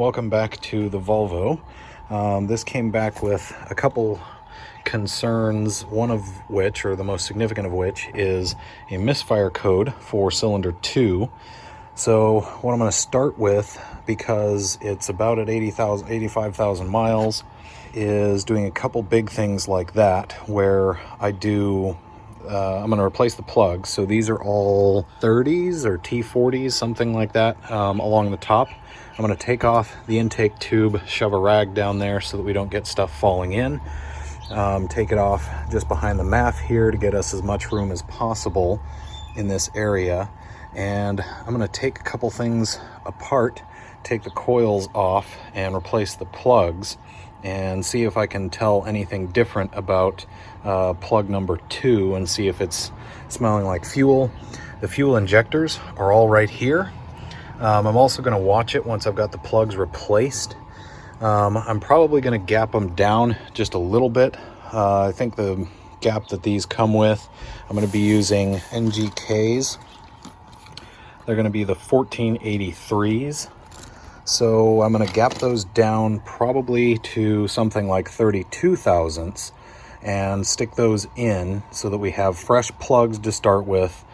welcome back to the Volvo. This came back with a couple concerns, one of which, or the most significant of which, is a misfire code for cylinder 2. So what I'm going to start with, because it's about at 85,000 miles, is doing a couple big things like that, where I'm going to replace the plugs. So these are all 30s or T40s, something like that, along the top. I'm going to take off the intake tube, shove a rag down there so that we don't get stuff falling in. Take it off just behind the MAF here to get us as much room as possible in this area. And I'm going to take a couple things apart, take the coils off and replace the plugs, and see if I can tell anything different about plug number 2 and see if it's smelling like fuel. The fuel injectors are all right here. I'm also going to watch it once I've got the plugs replaced. I'm probably going to gap them down just a little bit. I think the gap that these come with, I'm going to be using NGKs. They're going to be the 1483s. So I'm going to gap those down probably to something like 32 thousandths and stick those in so that we have fresh plugs to start with.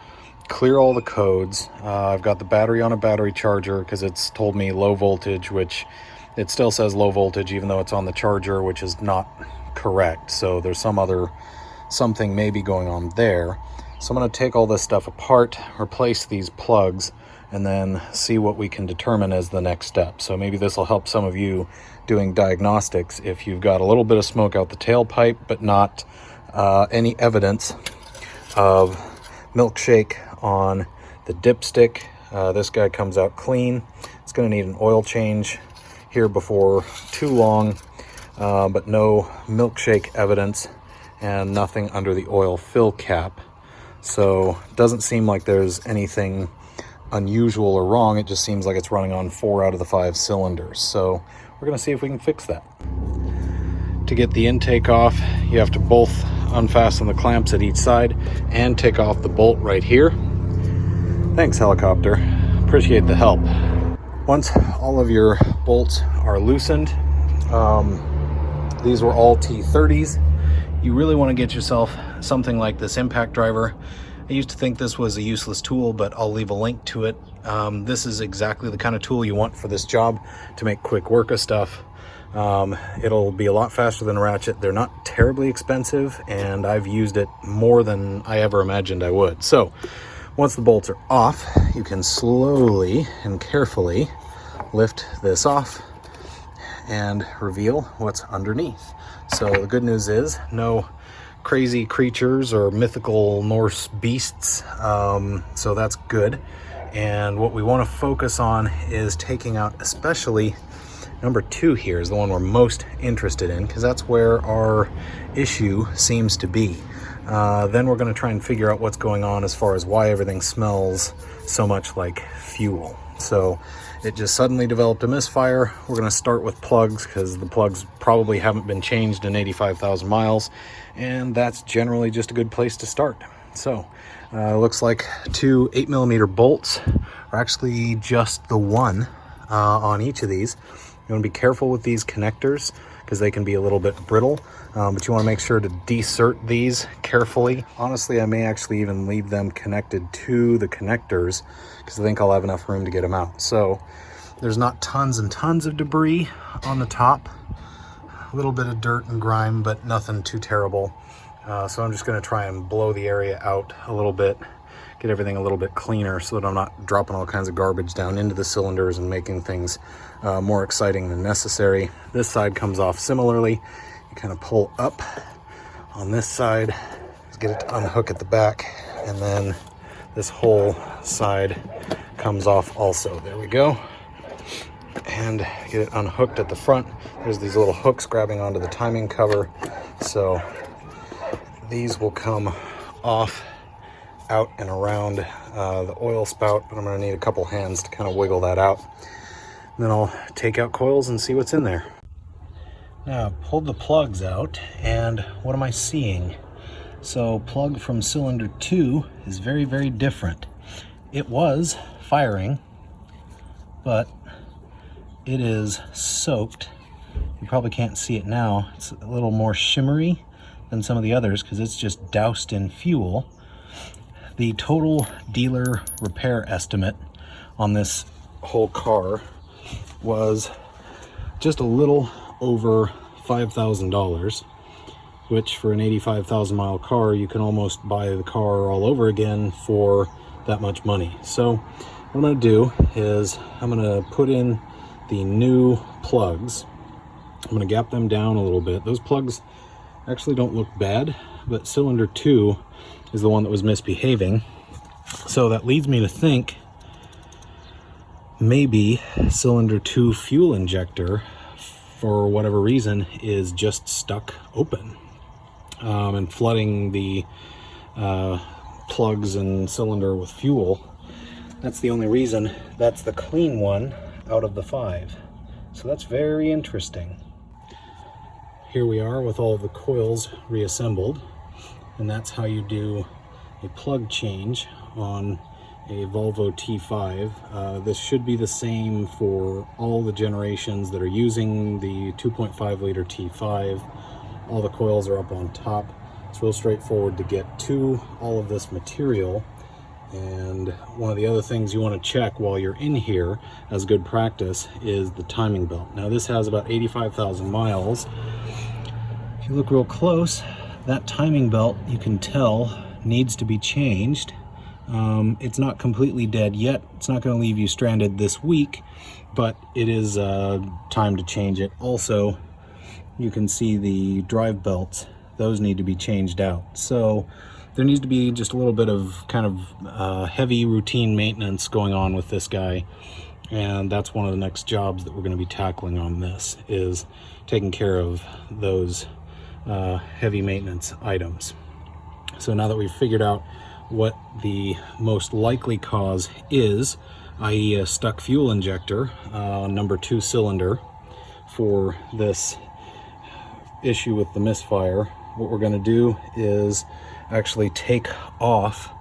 Clear all the codes. I've got the battery on a battery charger because it's told me low voltage, which it still says low voltage even though it's on the charger, which is not correct. So there's something maybe going on there. So I'm going to take all this stuff apart, replace these plugs, and then see what we can determine as the next step. So maybe this will help some of you doing diagnostics if you've got a little bit of smoke out the tailpipe but not any evidence of milkshake on the dipstick. This guy comes out clean. It's going to need an oil change here before too long, but no milkshake evidence and nothing under the oil fill cap. So it doesn't seem like there's anything unusual or wrong. It just seems like it's running on 4 out of the 5 cylinders. So we're going to see if we can fix that. To get the intake off, you have to both unfasten the clamps at each side and take off the bolt right here. Thanks, helicopter. Appreciate the help. Once all of your bolts are loosened, these were all T30s. You really want to get yourself something like this impact driver. I used to think this was a useless tool, but I'll leave a link to it. This is exactly the kind of tool you want for this job to make quick work of stuff. It'll be a lot faster than a ratchet. They're not terribly expensive, and I've used it more than I ever imagined I would. So once the bolts are off, you can slowly and carefully lift this off and reveal what's underneath. So the good news is no crazy creatures or mythical Norse beasts, so that's good. And what we want to focus on is taking out especially number 2 here is the one we're most interested in, because that's where our issue seems to be. Then we're going to try and figure out what's going on as far as why everything smells so much like fuel. So it just suddenly developed a misfire. We're going to start with plugs because the plugs probably haven't been changed in 85,000 miles, and that's generally just a good place to start. So looks like 2 8mm bolts are actually just the one on each of these. You want to be careful with these connectors because they can be a little bit brittle, but you want to make sure to desert these carefully. Honestly, I may actually even leave them connected to the connectors because I think I'll have enough room to get them out. So there's not tons and tons of debris on the top. A little bit of dirt and grime, but nothing too terrible. So I'm just going to try and blow the area out a little bit, get everything a little bit cleaner so that I'm not dropping all kinds of garbage down into the cylinders and making things more exciting than necessary. This side comes off similarly. You kind of pull up on this side, get it to unhook at the back, and then this whole side comes off also. There we go. And get it unhooked at the front. There's these little hooks grabbing onto the timing cover. So these will come off out and around the oil spout, but I'm going to need a couple hands to kind of wiggle that out. And then I'll take out coils and see what's in there. Now I've pulled the plugs out, and what am I seeing? So plug from cylinder 2 is very, very different. It was firing, but it is soaked. You probably can't see it now. It's a little more shimmery than some of the others because it's just doused in fuel. The total dealer repair estimate on this whole car was just a little over $5,000, which for an 85,000 mile car, you can almost buy the car all over again for that much money. So what I'm going to do is I'm going to put in the new plugs. I'm going to gap them down a little bit. Those plugs actually don't look bad, but cylinder 2 is the one that was misbehaving. So that leads me to think maybe cylinder 2 fuel injector, for whatever reason, is just stuck open and flooding the plugs and cylinder with fuel. That's the only reason that's the clean one out of the 5. So that's very interesting. Here we are with all of the coils reassembled, and that's how you do a plug change on a Volvo T5. This should be the same for all the generations that are using the 2.5 liter T5. All the coils are up on top. It's real straightforward to get to all of this material. And one of the other things you want to check while you're in here as good practice is the timing belt. Now this has about 85,000 miles. If you look real close, that timing belt, you can tell, needs to be changed. It's not completely dead yet. It's not going to leave you stranded this week, but it is time to change it. Also, you can see the drive belts. Those need to be changed out. So there needs to be just a little bit of kind of heavy routine maintenance going on with this guy. And that's one of the next jobs that we're going to be tackling on this, is taking care of those heavy maintenance items. So now that we've figured out what the most likely cause is, i.e. a stuck fuel injector, number 2 cylinder, for this issue with the Misfire, what we're going to do is actually take off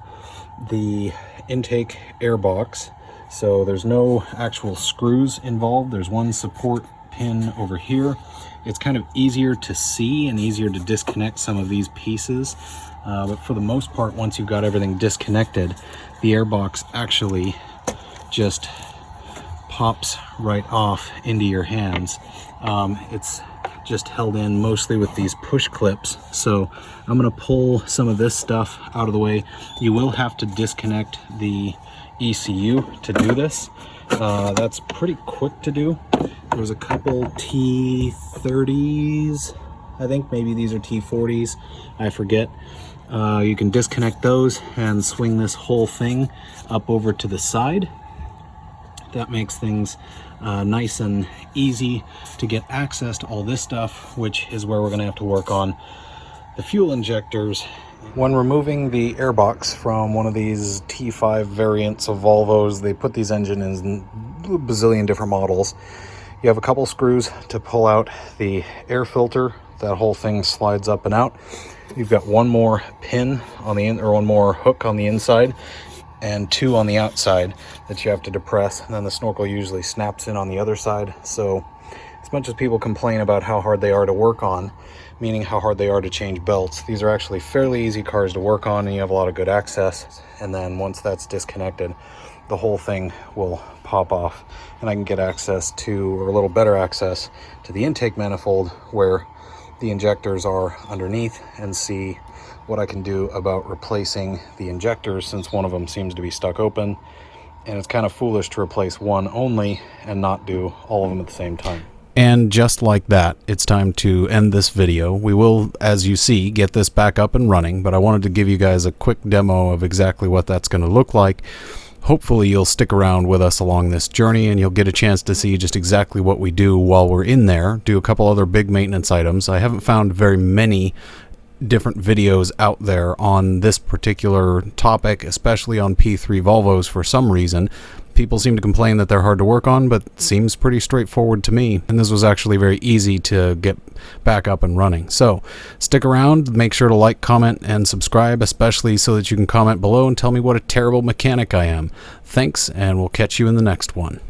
the intake air box. So there's no actual screws involved. There's one support pin over here. It's kind of easier to see and easier to disconnect some of these pieces. But for the most part, once you've got everything disconnected, the air box actually just pops right off into your hands. It's just held in mostly with these push clips. So I'm going to pull some of this stuff out of the way. You will have to disconnect the ECU to do this. That's pretty quick to do. There's a couple T30s, I think maybe these are T40s, I forget. You can disconnect those and swing this whole thing up over to the side. That makes things nice and easy to get access to all this stuff, which is where we're going to have to work on the fuel injectors. When removing the airbox from one of these T5 variants of Volvos, they put these engines in a bazillion different models. You have a couple screws to pull out the air filter. That whole thing slides up and out. You've got one more pin on the or one more hook on the inside and 2 on the outside that you have to depress, and then the snorkel usually snaps in on the other side. So as much as people complain about how hard they are to work on, meaning how hard they are to change belts, these are actually fairly easy cars to work on, and you have a lot of good access. And then once that's disconnected, the whole thing will pop off, and I can get access to, or a little better access to, the intake manifold where the injectors are underneath, and see what I can do about replacing the injectors, since one of them seems to be stuck open, and it's kind of foolish to replace one only and not do all of them at the same time. And just like that, it's time to end this video. We will, as you see, get this back up and running, but I wanted to give you guys a quick demo of exactly what that's going to look like. Hopefully you'll stick around with us along this journey, and you'll get a chance to see just exactly what we do while we're in there. Do a couple other big maintenance items. I haven't found very many different videos out there on this particular topic, especially on P3 Volvos for some reason. People seem to complain that they're hard to work on, but seems pretty straightforward to me. And this was actually very easy to get back up and running. So stick around, make sure to like, comment, and subscribe, especially so that you can comment below and tell me what a terrible mechanic I am. Thanks, and we'll catch you in the next one.